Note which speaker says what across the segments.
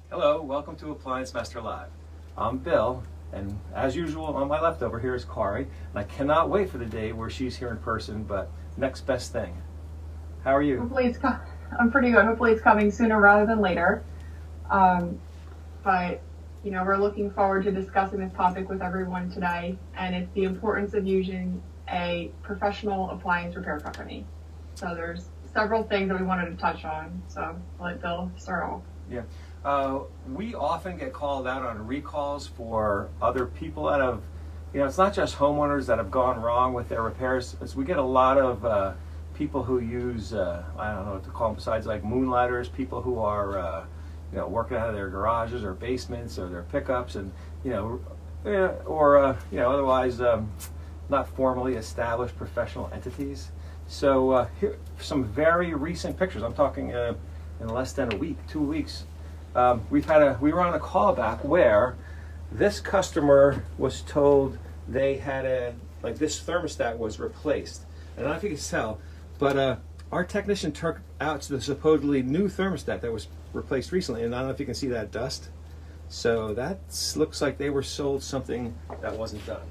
Speaker 1: Hello, welcome to Appliance Master Live. I'm Bill, and as usual, on my left over here is Kari, and I cannot wait for the day where she's here in person, but next best thing. How are you?
Speaker 2: Hopefully I'm pretty good. Hopefully it's coming sooner rather than later. But we're looking forward to discussing this topic with everyone today, and it's the importance of using a professional appliance repair company. So there's several things that we wanted to touch on. So I'll let Bill start off.
Speaker 1: Yeah. We often get called out on recalls for other people that have, it's not just homeowners that have gone wrong with their repairs. We get a lot of people who use, I don't know what to call them besides like moonlighters, people who are, working out of their garages or basements or their pickups and, otherwise not formally established professional entities. So here are some very recent pictures. I'm talking in less than a week, 2 weeks. We were on a callback where this customer was told they had this thermostat was replaced. And I don't know if you can tell, but our technician took out the supposedly new thermostat that was replaced recently, and I don't know if you can see that dust. So that looks like they were sold something that wasn't done.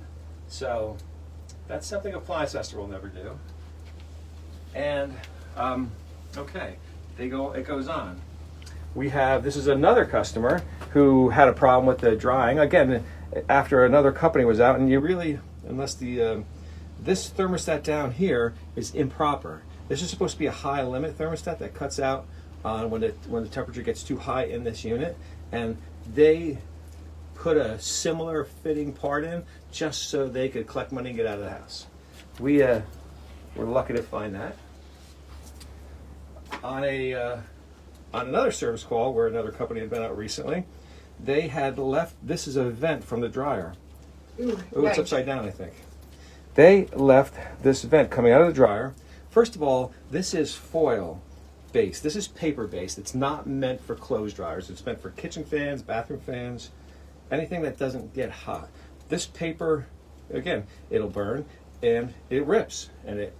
Speaker 1: So that's something Appliance Master will never do. And okay, it goes on. This is another customer who had a problem with the drying. Again, after another company was out, and unless this thermostat down here is improper. This is supposed to be a high limit thermostat that cuts out on when the temperature gets too high in this unit, and they put a similar fitting part in just so they could collect money and get out of the house. We were lucky to find that. On another service call where another company had been out recently, they had left, this is a vent from the dryer.
Speaker 2: Ooh,
Speaker 1: it's upside down, I think. They left this vent coming out of the dryer. First of all, this is foil based. This is paper based. It's not meant for clothes dryers. It's meant for kitchen fans, bathroom fans, anything that doesn't get hot. This paper, again, it'll burn and it rips.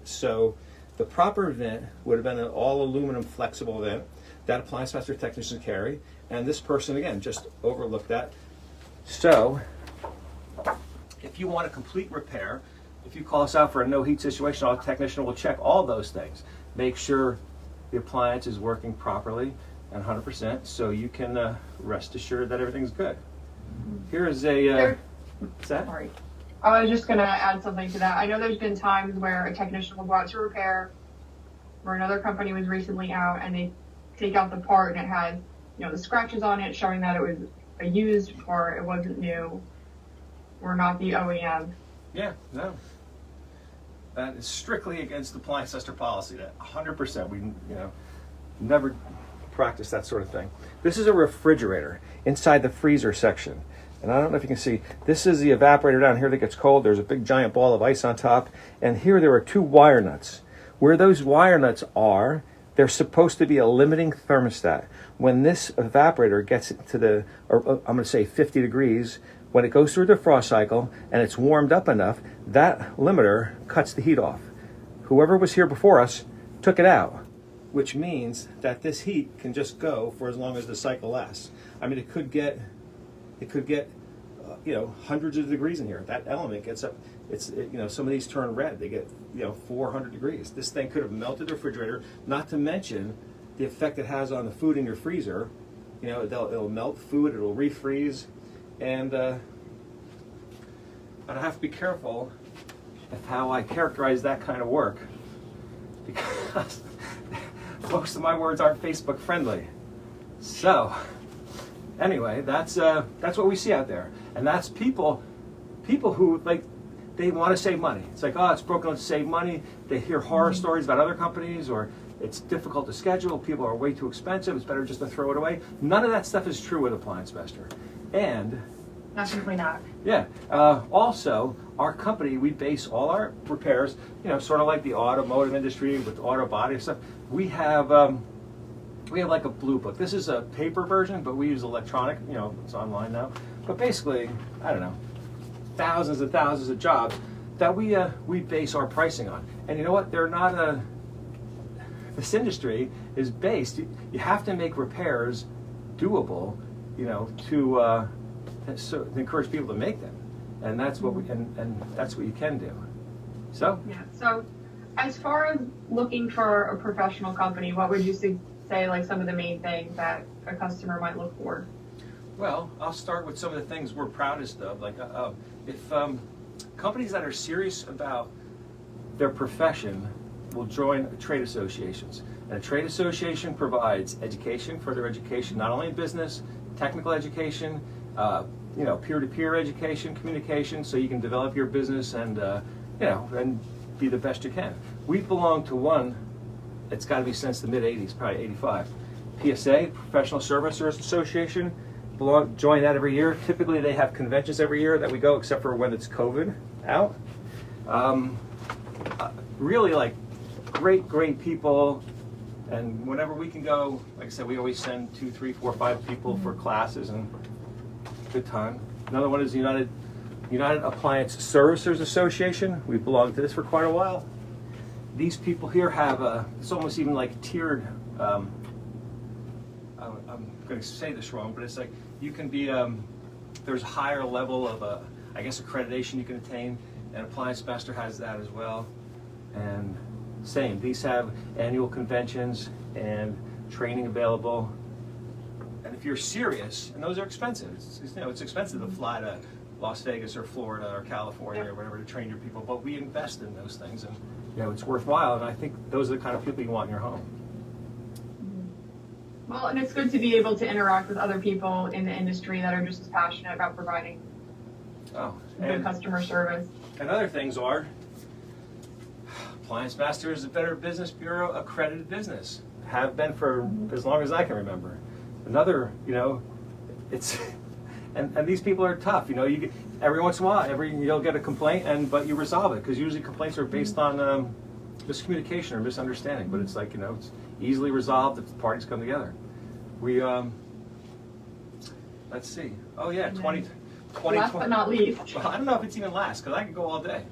Speaker 1: So the proper vent would have been an all aluminum flexible vent that Appliance Master technician Kari, and this person again just overlooked that. So if you want a complete repair, if you call us out for a no heat situation, our technician will check all those things. Make sure the appliance is working properly and 100%, so you can rest assured that everything's good. Here is what's that?
Speaker 2: Sorry. I was just going to add something to that. I know there's been times where a technician will go out to repair, where another company was recently out and they take out the part and it has, the scratches on it showing that it was a used part, it wasn't new. We're not the OEM.
Speaker 1: Yeah, no. That is strictly against the Appliance Master policy. That 100%. We, never practice that sort of thing. This is a refrigerator inside the freezer section. And I don't know if you can see, this is the evaporator down here that gets cold. There's a big giant ball of ice on top. And here there are two wire nuts. Where those wire nuts are, they're supposed to be a limiting thermostat. When this evaporator gets to I'm going to say 50 degrees, when it goes through the frost cycle and it's warmed up enough, that limiter cuts the heat off. Whoever was here before us took it out, which means that this heat can just go for as long as the cycle lasts. I mean, it could get hundreds of degrees in here. That element gets up. Some of these turn red. They get 400 degrees. This thing could have melted the refrigerator. Not to mention the effect it has on the food in your freezer. It'll melt food. It'll refreeze, and I have to be careful of how I characterize that kind of work because most of my words aren't Facebook friendly. So anyway, that's what we see out there, and that's people who they want to save money. It's like, oh, it's broken to save money. They hear horror stories about other companies, or it's difficult to schedule. People are way too expensive. It's better just to throw it away. None of that stuff is true with Appliance Master, and
Speaker 2: Definitely not.
Speaker 1: yeah. Also, our company, we base all our repairs, sort of like the automotive industry with auto body stuff. We have like a blue book. This is a paper version, but we use electronic. It's online now. But basically, I don't know, thousands and thousands of jobs that we base our pricing on. And you know what? This industry is based. You have to make repairs doable to encourage people to make them, and that's what and that's what you can do. So
Speaker 2: yeah. So, as far as looking for a professional company, what would you say like some of the main things that a customer might look for?
Speaker 1: Well, I'll start with some of the things we're proudest of. Like if companies that are serious about their profession will join trade associations. And a trade association provides education, further education, not only in business, technical education, peer-to-peer education, communication, so you can develop your business and, and be the best you can. We belong to one, it's got to be since the mid-'80s, probably 85. PSA, Professional Services Association, join that every year. Typically they have conventions every year that we go, except for when it's COVID out. Really like great people, and whenever we can go, like I said, we always send 2, 3, 4, 5 people for classes and good time. Another one is the United Appliance Servicers Association. We've belonged to this for quite a while. These people here have it's almost even like tiered, I'm going to say this wrong, but it's like you can be, there's a higher level of, I guess, accreditation you can attain, and Appliance Master has that as well. And same, these have annual conventions and training available. And if you're serious, and those are expensive, it's expensive to fly to Las Vegas or Florida or California or whatever to train your people, but we invest in those things, and it's worthwhile, and I think those are the kind of people you want in your home.
Speaker 2: Well, and it's good to be able to interact with other people in the industry that are just as passionate about providing good customer service.
Speaker 1: And other things are, Appliance Master is a Better Business Bureau accredited business. Have been for as long as I can remember. Another, it's, and these people are tough. You get, every once in a while, you'll get a complaint, but you resolve it, because usually complaints are based on miscommunication or misunderstanding. But it's like, it's easily resolved if the parties come together. We, let's see. Oh yeah, 2020.
Speaker 2: Last but not least.
Speaker 1: Well, I don't know if it's even last, because I could go all day.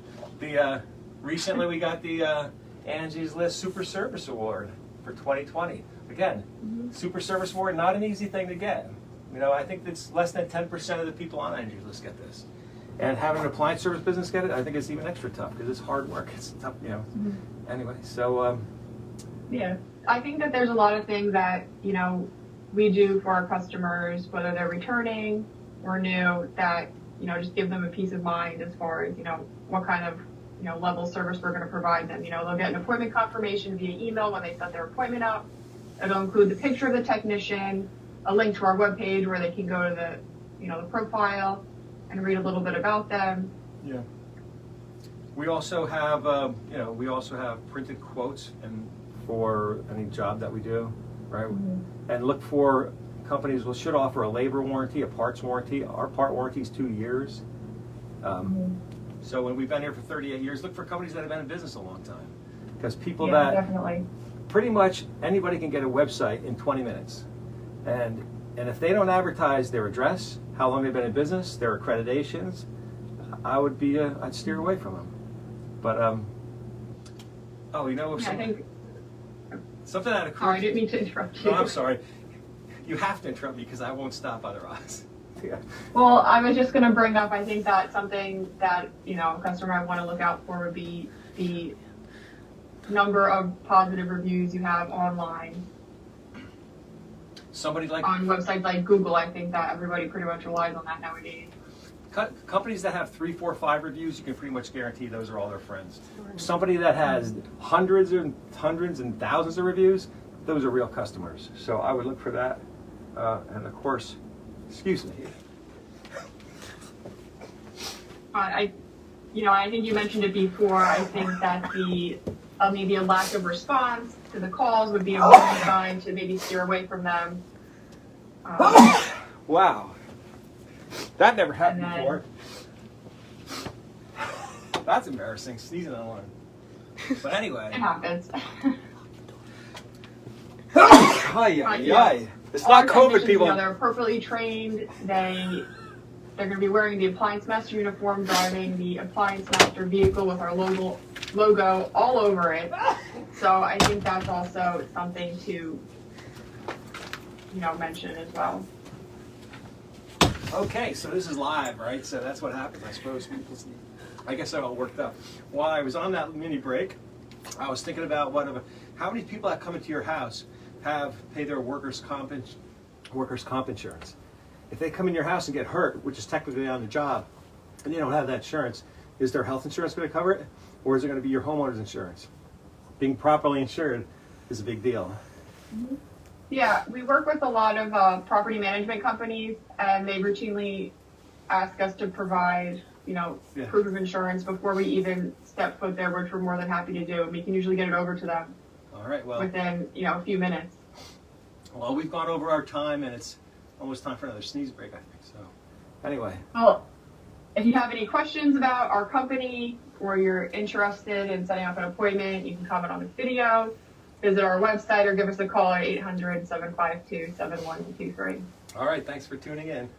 Speaker 1: Recently we got the Angie's List Super Service Award for 2020. Again, Super Service Award, not an easy thing to get. I think it's less than 10% of the people on Angie's List get this. And having an appliance service business get it, I think it's even extra tough, because it's hard work. It's tough, Anyway, so.
Speaker 2: Yeah, I think that there's a lot of things that, we do for our customers, whether they're returning or new, that, just give them a peace of mind as far as, what kind of, level service we're going to provide them. They'll get an appointment confirmation via email when they set their appointment up. It'll include the picture of the technician, a link to our webpage where they can go to the, the profile and read a little bit about them.
Speaker 1: Yeah. We also have, printed quotes for any job that we do, right? And look for companies should offer a labor warranty, a parts warranty. Our part warranty is 2 years. So when we've been here for 38 years, look for companies that have been in business a long time, because people
Speaker 2: definitely.
Speaker 1: Pretty much anybody can get a website in 20 minutes, and if they don't advertise their address, how long they've been in business, their accreditations, I'd steer away from them. But
Speaker 2: I think
Speaker 1: something that occurred.
Speaker 2: Sorry, I didn't mean to interrupt you.
Speaker 1: No, I'm sorry. You have to interrupt me, because I won't stop otherwise. Yeah.
Speaker 2: Well, I was just going to bring up, I think that something that, a customer I want to look out for would be the number of positive reviews you have online.
Speaker 1: Somebody like
Speaker 2: on websites like Google, I think that everybody pretty much relies on that nowadays.
Speaker 1: Companies that have 3, 4, 5 reviews, you can pretty much guarantee those are all their friends. Somebody that has hundreds and thousands of reviews, those are real customers. So I would look for that. And of course, excuse me.
Speaker 2: I think you mentioned it before. I think that the maybe a lack of response to the calls would be a warning sign to maybe steer away from them.
Speaker 1: Wow. That never happened before. That's embarrassing, sneezing on one. But anyway.
Speaker 2: It happens.
Speaker 1: It's not COVID, people.
Speaker 2: They're appropriately trained. They're going to be wearing the Appliance Master uniform, driving the Appliance Master vehicle with our logo all over it. So I think that's also something to, mention as well.
Speaker 1: Okay, so this is live, right? So that's what happens, I suppose. I guess I all worked up. While I was on that mini break, I was thinking about how many people that come into your house have pay their workers' comp insurance. If they come in your house and get hurt, which is technically on the job, and you don't have that insurance, is their health insurance going to cover it, or is it going to be your homeowner's insurance? Being properly insured is a big deal.
Speaker 2: Mm-hmm. Yeah, we work with a lot of property management companies, and they routinely ask us to provide, proof of insurance before we even step foot there, which we're more than happy to do. And we can usually get it over to them.
Speaker 1: All right. Well,
Speaker 2: within a few minutes.
Speaker 1: Well, we've gone over our time, and it's almost time for another sneeze break, I think. So, anyway.
Speaker 2: Well, if you have any questions about our company, or you're interested in setting up an appointment, you can comment on this video. Visit our website or give us a call at 800-752-7123.
Speaker 1: All right, thanks for tuning in.